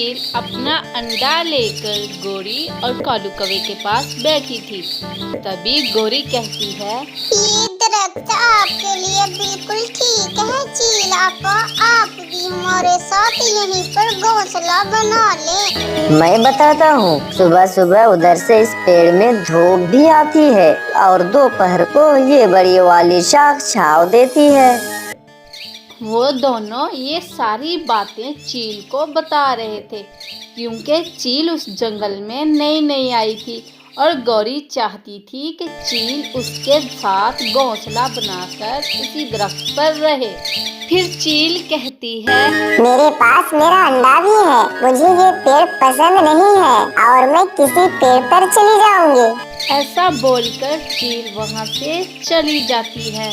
चील अपना अंडा लेकर गोरी और कालू कौवे के पास बैठी थी। तभी गोरी कहती है, ये दरख्त आपके लिए बिल्कुल ठीक है चील आपा, आप भी हमारे साथ यहीं पर घोंसला बना ले। मैं बताता हूँ, सुबह सुबह उधर से इस पेड़ में धूप भी आती है और दोपहर को ये बड़ी वाली शाख छाँव देती है। वो दोनों ये सारी बातें चील को बता रहे थे, क्योंकि चील उस जंगल में नई नई आई थी और गौरी चाहती थी कि चील उसके साथ घोंसला बनाकर उसी दरख्त पर रहे। फिर चील कहती है, मेरे पास मेरा अंडा भी है, मुझे ये पेड़ पसंद नहीं है और मैं किसी पेड़ पर चली जाऊंगी। ऐसा बोलकर चील वहाँ से चली जाती है।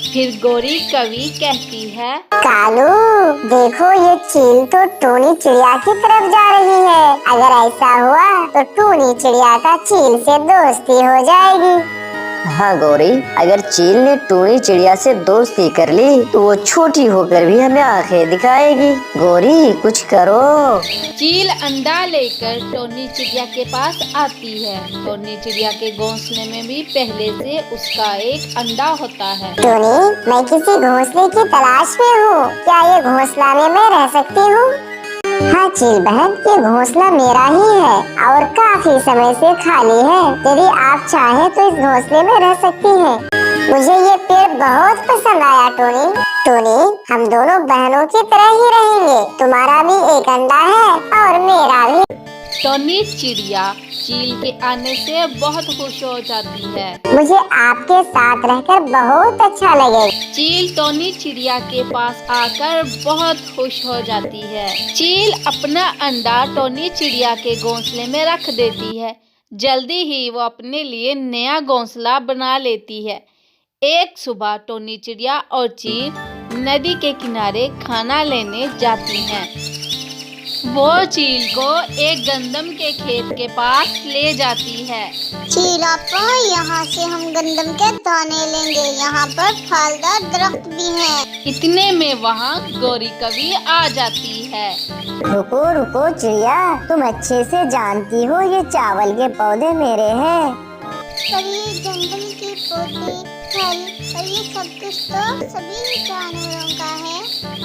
फिर गोरी कवि कहती है, कालू देखो, ये चील तो टूनी चिड़िया की तरफ जा रही है। अगर ऐसा हुआ तो टूनी चिड़िया का चील से दोस्ती हो जाएगी। हाँ गौरी, अगर चील ने टूनी चिड़िया से दोस्ती कर ली तो वो छोटी होकर भी हमें आंखें दिखाएगी। गौरी कुछ करो। चील अंडा लेकर टोनी चिड़िया के पास आती है। टोनी चिड़िया के घोंसले में भी पहले से उसका एक अंडा होता है। टोनी, मैं किसी घोंसले की तलाश में हूँ, क्या ये घोंसला में मैं रह सकती हूँ? हाँ चील बहन, ये घोंसला मेरा ही है और काफी समय से खाली है। यदि आप चाहें तो इस घोंसले में रह सकती हैं। मुझे ये पेड़ बहुत पसंद आया टोनी। टोनी, हम दोनों बहनों की तरह ही रहेंगे। तुम्हारा भी एक अंडा है और मेरा भी। टोनी चिड़िया चील के आने से बहुत खुश हो जाती है। मुझे आपके साथ रहकर बहुत अच्छा लगेगा। चील टोनी चिड़िया के पास आकर बहुत खुश हो जाती है। चील अपना अंडा टोनी चिड़िया के घोंसले में रख देती है। जल्दी ही वो अपने लिए नया घोंसला बना लेती है। एक सुबह टोनी चिड़िया और चील नदी के किनारे खाना लेने जाती हैं। वो चील को एक गंदम के खेत के पास ले जाती है। चील आपा, यहाँ से हम गंदम के दाने लेंगे, यहाँ पर फलदार दरख्त भी हैं। इतने में वहाँ गोरी कवि आ जाती है। रुको रुको चिड़िया, तुम अच्छे से जानती हो ये चावल के पौधे मेरे हैं। पर ये जंगल के पौधे, फल और ये सब कुछ तो सभी जानवरों का है।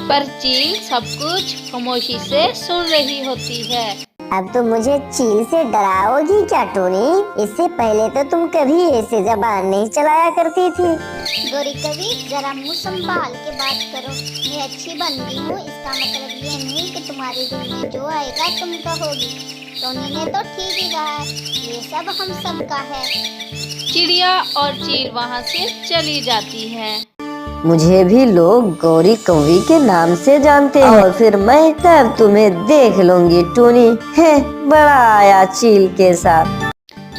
पर चील सब कुछ खामोशी से सुन रही होती है। अब तुम मुझे चील से डराओगी क्या टोनी? इससे पहले तो तुम कभी ऐसे जबान नहीं चलाया करती थी। गोरी कवि, जरा मुँह संभाल के बात करो। मैं अच्छी बंदी हूँ, इसका मतलब ये नहीं कि तुम्हारे दिल में जो आएगा तुम कहोगी। टोनी ने तो ठीक ही कहा है, ये सब हम सब का है। चिड़िया और चील वहाँ से चली जाती है। मुझे भी लोग गौरी कौवी के नाम से जानते हैं और फिर मैं तब तुम्हें देख लूंगी टोनी। है बड़ा आया चील के साथ।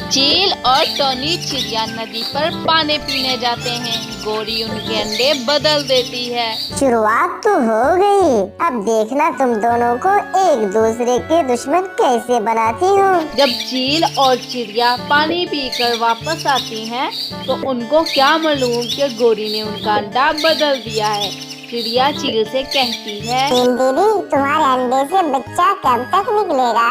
चील और टोनी चिड़िया नदी पर पानी पीने जाते हैं। गोरी उनके अंडे बदल देती है। शुरुआत तो हो गई, अब देखना तुम दोनों को एक दूसरे के दुश्मन कैसे बनाती हूँ। जब चील और चिड़िया पानी पीकर वापस आती हैं, तो उनको क्या मालूम कि गोरी ने उनका अंडा बदल दिया है। चिड़िया चील से कहती है, चील दीदी, तुम्हारे अंडे से बच्चा कब तक निकलेगा?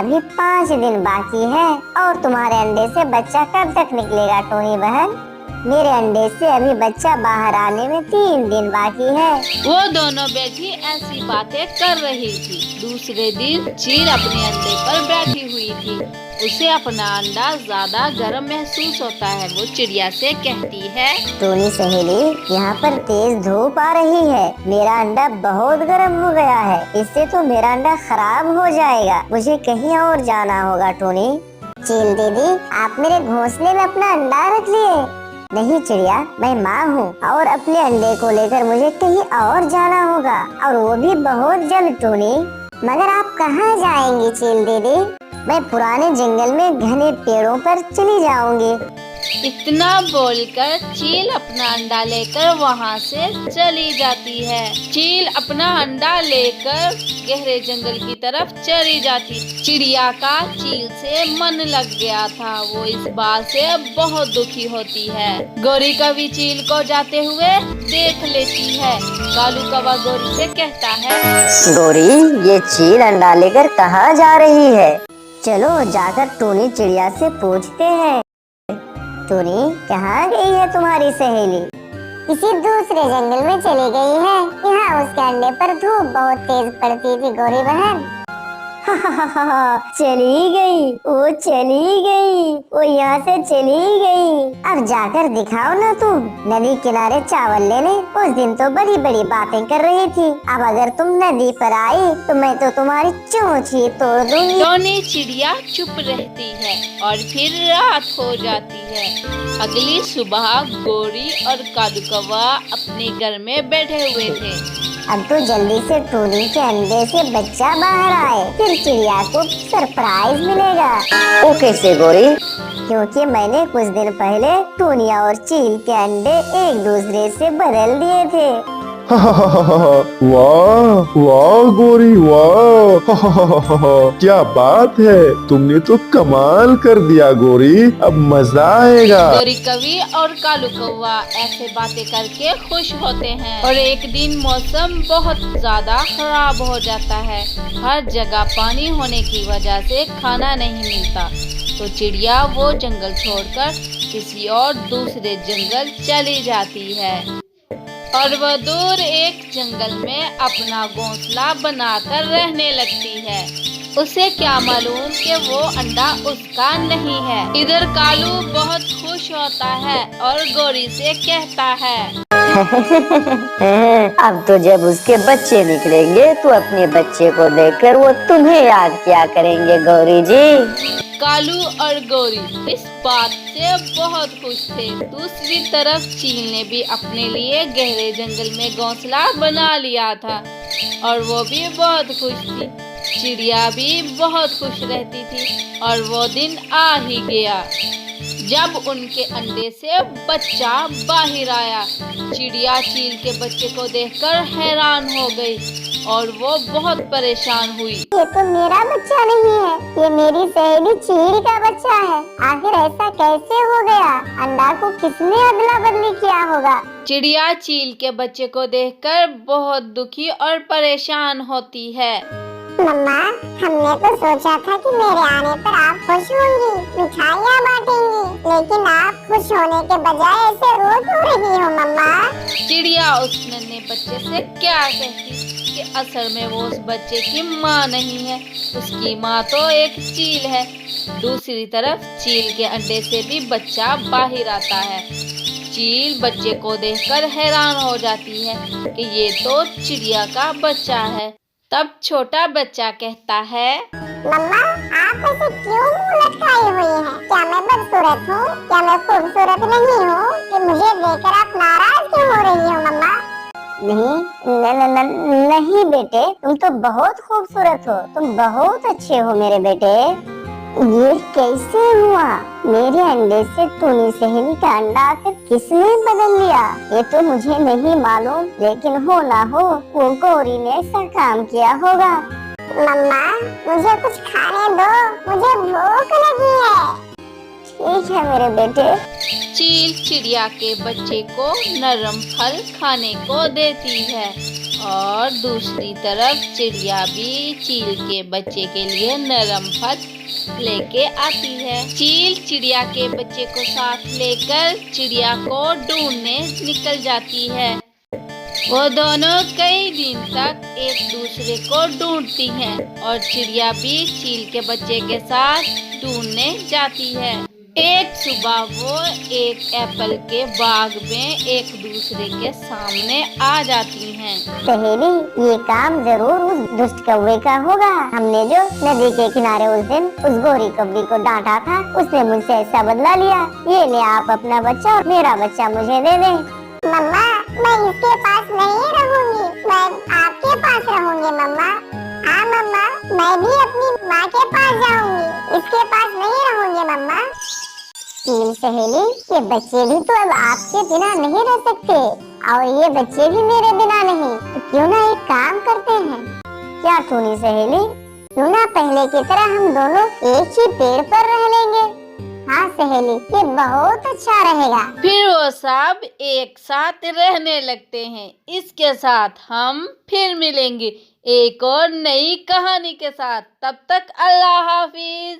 अभी 5 दिन बाकी है। और तुम्हारे अंडे से बच्चा कब तक निकलेगा टोनी बहन? मेरे अंडे से अभी बच्चा बाहर आने में 3 दिन बाकी है। वो दोनों बैठी ऐसी बातें कर रही थी। दूसरे दिन चील अपने अंडे पर बैठी हुई थी। उसे अपना अंडा ज्यादा गर्म महसूस होता है। वो चिड़िया से कहती है, टोनी सहेली, यहाँ पर तेज धूप आ रही है। मेरा अंडा बहुत गर्म हो गया है, इससे तो मेरा अंडा खराब हो जाएगा। मुझे कहीं और जाना होगा टोनी। चील दीदी, आप मेरे घोंसले में अपना अंडा रख लिए? नहीं चिड़िया, मैं माँ हूँ और अपने अंडे को लेकर मुझे कहीं और जाना होगा, और वो भी बहुत जल्द टोनी। मगर आप कहाँ जाएंगी चील दीदी? मैं पुराने जंगल में घने पेड़ों पर चली जाऊंगी। इतना बोलकर चील अपना अंडा लेकर वहाँ से चली जाती है। चील अपना अंडा लेकर गहरे जंगल की तरफ चली जाती। चिड़िया का चील से मन लग गया था। वो इस बात से बहुत दुखी होती है। गौरी कौवी चील को जाते हुए देख लेती है। कालू कौवा गौरी से कहता है, गौरी, ये चील अंडा लेकर कहाँ जा रही है? चलो जाकर टूनी चिड़िया से पूछते हैं। टूनी, कहाँ गई है तुम्हारी सहेली? किसी दूसरे जंगल में चली गई है। यहाँ उसके अंडे पर धूप बहुत तेज पड़ती थी गौरी बहन। चली गई, वो चली गई, वो यहाँ से चली गई। अब जाकर दिखाओ ना तुम। नदी किनारे चावल लेने उस दिन तो बड़ी बड़ी बातें कर रही थी। अब अगर तुम नदी पर आई तो मैं तो तुम्हारी चोंच ही तोड़ दूंगी। टोनी चिड़िया चुप रहती है और फिर रात हो जाती है। अगली सुबह गौरी और कालू कौवा अपने घर में बैठे हुए थे। अब तो जल्दी से टूनी के अंडे से बच्चा बाहर आए, फिर चिड़िया को सरप्राइज मिलेगा। वो कैसे गौरी? क्योंकि मैंने कुछ दिन पहले टूनिया और चील के अंडे एक दूसरे से बदल दिए थे। वाह वाह गौरी वाह, क्या बात है, तुमने तो कमाल कर दिया गौरी, अब मजा आएगा। गौरी कौवी और कालू कौवा ऐसे बातें करके खुश होते हैं और एक दिन मौसम बहुत ज्यादा खराब हो जाता है। हर जगह पानी होने की वजह से खाना नहीं मिलता, तो चिड़िया वो जंगल छोड़कर किसी और दूसरे जंगल चली जाती है और वह दूर एक जंगल में अपना घोंसला बनाकर रहने लगती है। उसे क्या मालूम कि वो अंडा उसका नहीं है। इधर कालू बहुत खुश होता है और गौरी से कहता है, अब तो जब उसके बच्चे निकलेंगे तो अपने बच्चे को देखकर वो तुम्हें याद किया करेंगे गौरी जी। कालू और गौरी इस बात से बहुत खुश थे। दूसरी तरफ चील ने भी अपने लिए गहरे जंगल में घोंसला बना लिया था और वो भी बहुत खुश थी। चिड़िया भी बहुत खुश रहती थी और वो दिन आ ही गया जब उनके अंडे से बच्चा बाहर आया। चिड़िया चील के बच्चे को देखकर हैरान हो गई और वो बहुत परेशान हुई। ये तो मेरा बच्चा नहीं है, ये मेरी सहेली चील का बच्चा है। आखिर ऐसा कैसे हो गया? अंडा को किसने अदला बदली किया होगा? चिड़िया चील के बच्चे को देखकर बहुत दुखी और परेशान होती है। मम्मा, हमने तो सोचा था कि मेरे आने पर आप खुश होंगी, मिठाइयाँ बांटेंगी, लेकिन आप खुश होने के बजाय ऐसे रो क्यों रही हो मम्मा? चिड़िया उस नन्हे बच्चे से क्या कहती कि असल में वो उस बच्चे की माँ नहीं है, उसकी माँ तो एक चील है। दूसरी तरफ चील के अंडे से भी बच्चा बाहर आता है। चील बच्चे को देखकर हैरान हो जाती है कि ये तो चिड़िया का बच्चा है। तब छोटा बच्चा कहता है, मम्मा, आप ऐसे क्यों मुंह लटकाई हुई हैं? क्या मैं बदसूरत हूँ? क्या मैं खूबसूरत नहीं हूँ कि मुझे देखकर आप नाराज क्यों हो रही हो मम्मा? नहीं बेटे, तुम तो बहुत खूबसूरत हो, तुम बहुत अच्छे हो मेरे बेटे। ये कैसे हुआ? मेरे अंडे से टूनी सहेली का अंडा आकर किसने बदल लिया? ये तो मुझे नहीं मालूम, लेकिन हो ना हो वो गौरी ने ऐसा काम किया होगा। मम्मा, मुझे कुछ खाने दो, मुझे भूख लगी है। ठीक है मेरे बेटे। चील चिड़िया के बच्चे को नरम फल खाने को देती है और दूसरी तरफ चिड़िया भी चील के बच्चे के लिए नरम फल लेके आती है। चील चिड़िया के बच्चे को साथ लेकर चिड़िया को ढूंढने निकल जाती है। वो दोनों कई दिन तक एक दूसरे को ढूंढती हैं और चिड़िया भी चील के बच्चे के साथ ढूंढने जाती है। एक सुबह वो एक एप्पल के बाग में एक दूसरे के सामने आ जाती हैं। सहेली, ये काम जरूर उस दुष्ट कौवे का होगा। हमने जो नदी के किनारे उस दिन उस गोरी कौवी को डांटा था, उसने मुझसे ऐसा बदला लिया। ये ले आप अपना बच्चा और मेरा बच्चा मुझे दे दें। मम्मा, मैं इसके पास नहीं रहूंगी, मैं आपके पास रहूंगी मम्मा। हाँ मम्मा, मैं भी अपनी माँ के पास जाऊंगी, इसके पास नहीं रहूंगी मम्मा। चील सहेली, ये बच्चे भी तो अब आपके बिना नहीं रह सकते और ये बच्चे भी मेरे बिना नहीं। तो क्यों ना एक काम करते हैं? क्या टूनी सहेली, क्यों ना पहले की तरह हम दोनों एक ही पेड़ पर रह लेंगे? हाँ सहेली, ये बहुत अच्छा रहेगा। फिर वो सब एक साथ रहने लगते हैं। इसके साथ हम फिर मिलेंगे एक और नई कहानी के साथ। तब तक अल्लाह हाफिज।